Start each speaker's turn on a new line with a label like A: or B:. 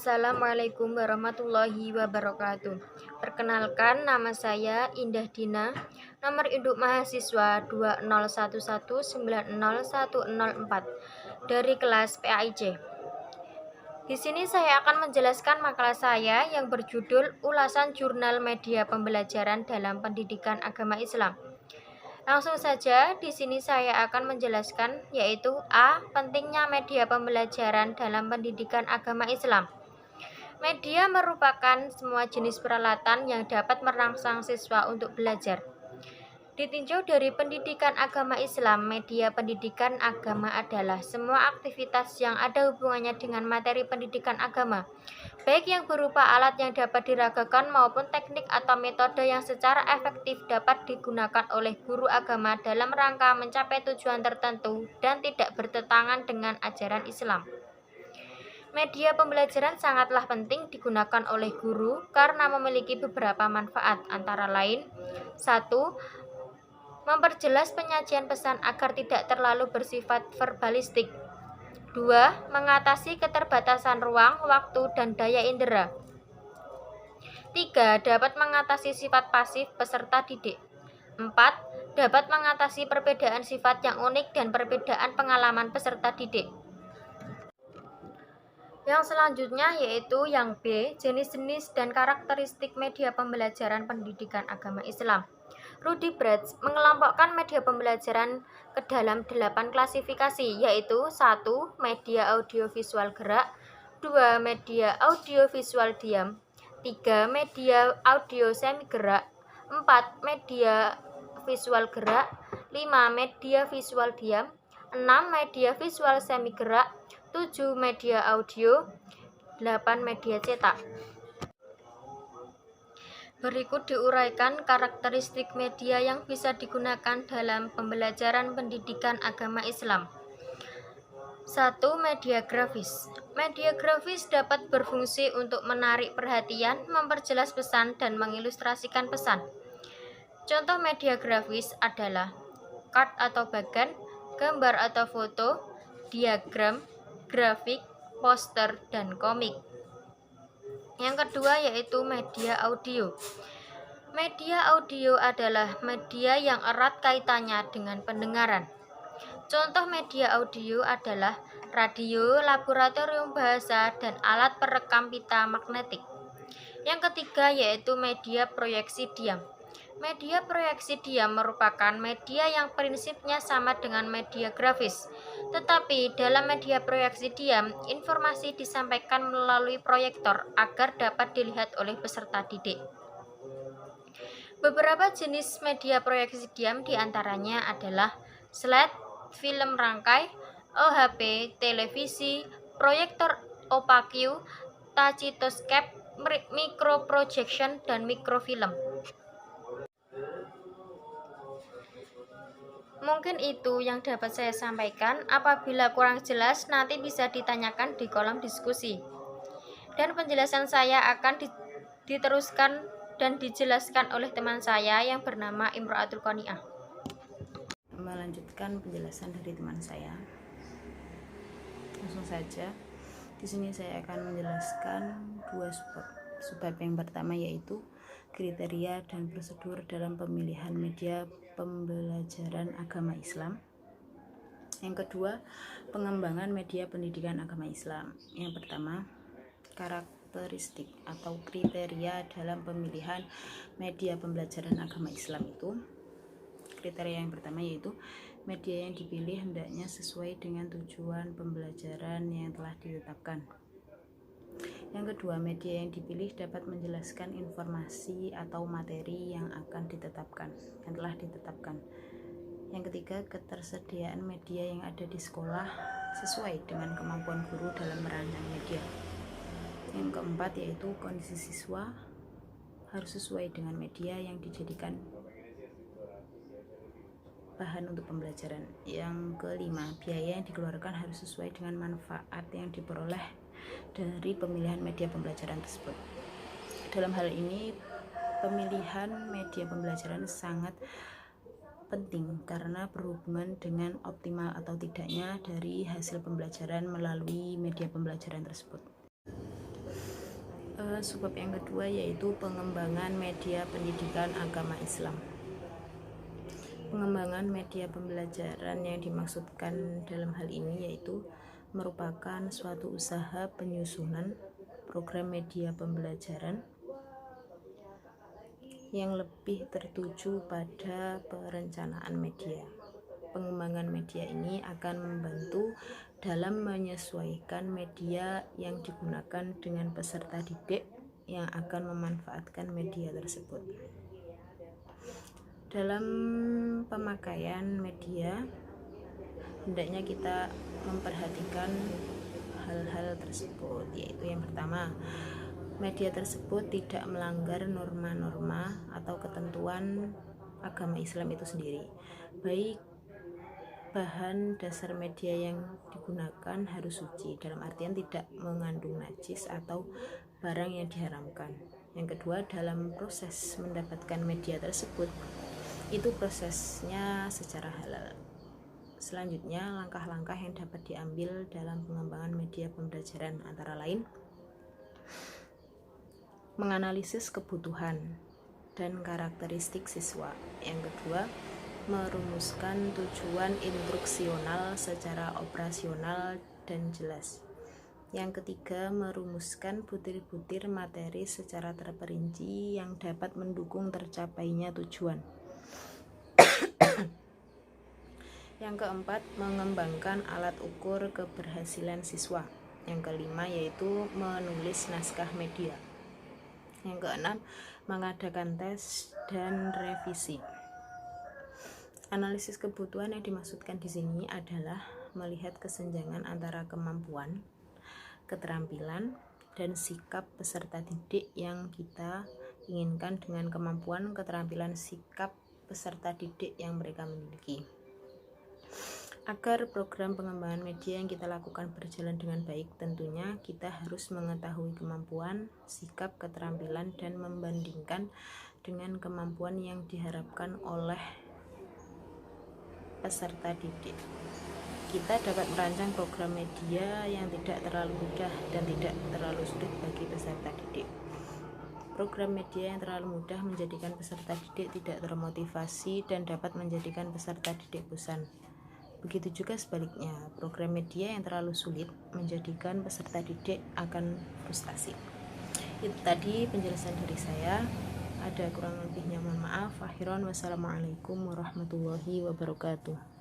A: Assalamualaikum warahmatullahi wabarakatuh. Perkenalkan, nama saya Indah Dina, nomor induk mahasiswa 201190104 dari kelas PAIC. Di sini saya akan menjelaskan makalah saya yang berjudul Ulasan Jurnal Media Pembelajaran dalam Pendidikan Agama Islam. Langsung saja, di sini saya akan menjelaskan, yaitu A. Pentingnya media pembelajaran dalam pendidikan agama Islam. Media merupakan semua jenis peralatan yang dapat merangsang siswa untuk belajar. Ditinjau dari pendidikan agama Islam, media pendidikan agama adalah semua aktivitas yang ada hubungannya dengan materi pendidikan agama, baik yang berupa alat yang dapat diragakan maupun teknik atau metode yang secara efektif dapat digunakan oleh guru agama dalam rangka mencapai tujuan tertentu dan tidak bertentangan dengan ajaran Islam. Media pembelajaran sangatlah penting digunakan oleh guru karena memiliki beberapa manfaat, antara lain: 1. Memperjelas penyajian pesan agar tidak terlalu bersifat verbalistik. 2. Mengatasi keterbatasan ruang, waktu, dan daya indera. 3. Dapat mengatasi sifat pasif peserta didik. 4. Dapat mengatasi perbedaan sifat yang unik dan perbedaan pengalaman peserta didik. Yang selanjutnya yaitu yang B, jenis-jenis dan karakteristik media pembelajaran pendidikan agama Islam. Rudy Bratz mengelompokkan media pembelajaran ke dalam 8 klasifikasi, yaitu 1. Media audiovisual gerak, 2. Media audiovisual diam, 3. Media audio semi gerak, 4. Media visual gerak, 5. Media visual diam, 6. Media visual semi gerak, 7. Media audio, 8. Media cetak. Berikut diuraikan karakteristik media yang bisa digunakan dalam pembelajaran pendidikan agama Islam. 1. Media grafis. Media grafis dapat berfungsi untuk menarik perhatian, memperjelas pesan, dan mengilustrasikan pesan. Contoh media grafis adalah card atau bagan, gambar atau foto, diagram, grafik, poster, dan komik. Yang kedua yaitu media audio. Media audio adalah media yang erat kaitannya dengan pendengaran. Contoh media audio adalah radio, laboratorium bahasa, dan alat perekam pita magnetik. Yang ketiga yaitu media proyeksi diam. Media proyeksi diam merupakan media yang prinsipnya sama dengan media grafis. Tetapi dalam media proyeksi diam, informasi disampaikan melalui proyektor agar dapat dilihat oleh peserta didik. Beberapa jenis media proyeksi diam diantaranya adalah slide, film rangkai, OHP, televisi, proyektor opaque, tacitoscape, microprojection, dan mikrofilm. Mungkin itu yang dapat saya sampaikan. Apabila kurang jelas, nanti bisa ditanyakan di kolom diskusi. Dan penjelasan saya akan diteruskan dan dijelaskan oleh teman saya yang bernama Imro'atul Qani'ah.
B: Melanjutkan penjelasan dari teman saya. Langsung saja. Di sini saya akan menjelaskan dua subbab yang pertama yaitu kriteria dan prosedur dalam pemilihan media pembelajaran agama Islam. Yang kedua, pengembangan media pendidikan agama Islam. Yang pertama, karakteristik atau kriteria dalam pemilihan media pembelajaran agama Islam itu. Kriteria yang pertama yaitu media yang dipilih hendaknya sesuai dengan tujuan pembelajaran yang telah ditetapkan. Yang kedua, media yang dipilih dapat menjelaskan informasi atau materi yang akan ditetapkan, yang telah ditetapkan. Yang ketiga, ketersediaan media yang ada di sekolah sesuai dengan kemampuan guru dalam merancang media. Yang keempat yaitu kondisi siswa harus sesuai dengan media yang dijadikan bahan untuk pembelajaran. Yang kelima, biaya yang dikeluarkan harus sesuai dengan manfaat yang diperoleh dari pemilihan media pembelajaran tersebut. Dalam hal ini, pemilihan media pembelajaran sangat penting karena berhubungan dengan optimal atau tidaknya dari hasil pembelajaran melalui media pembelajaran tersebut. Subbab yang kedua yaitu pengembangan media pendidikan agama Islam. Pengembangan media pembelajaran yang dimaksudkan dalam hal ini yaitu merupakan suatu usaha penyusunan program media pembelajaran yang lebih tertuju pada perencanaan media. Pengembangan media ini akan membantu dalam menyesuaikan media yang digunakan dengan peserta didik yang akan memanfaatkan media tersebut. Dalam pemakaian media, hendaknya kita memperhatikan hal-hal tersebut, yaitu yang pertama, media tersebut tidak melanggar norma-norma atau ketentuan agama Islam itu sendiri. Baik bahan dasar media yang digunakan harus suci, dalam artian tidak mengandung najis atau barang yang diharamkan. Yang kedua, dalam proses mendapatkan media tersebut, itu prosesnya secara halal. Selanjutnya, langkah-langkah yang dapat diambil dalam pengembangan media pembelajaran antara lain menganalisis kebutuhan dan karakteristik siswa. Yang kedua, merumuskan tujuan instruksional secara operasional dan jelas. Yang ketiga, merumuskan butir-butir materi secara terperinci yang dapat mendukung tercapainya tujuan. Yang keempat, mengembangkan alat ukur keberhasilan siswa. Yang kelima yaitu menulis naskah media. Yang keenam, mengadakan tes dan revisi. Analisis kebutuhan yang dimaksudkan di sini adalah melihat kesenjangan antara kemampuan, keterampilan, dan sikap peserta didik yang kita inginkan dengan kemampuan, keterampilan, sikap peserta didik yang mereka miliki. Agar program pengembangan media yang kita lakukan berjalan dengan baik, tentunya kita harus mengetahui kemampuan, sikap, keterampilan, dan membandingkan dengan kemampuan yang diharapkan oleh peserta didik. Kita dapat merancang program media yang tidak terlalu mudah dan tidak terlalu sulit bagi peserta didik. Program media yang terlalu mudah menjadikan peserta didik tidak termotivasi dan dapat menjadikan peserta didik bosan. Begitu juga sebaliknya, program media yang terlalu sulit menjadikan peserta didik akan frustasi. Itu tadi penjelasan dari saya. Ada kurang lebihnya mohon maaf. Akhirun wassalamualaikum warahmatullahi wabarakatuh.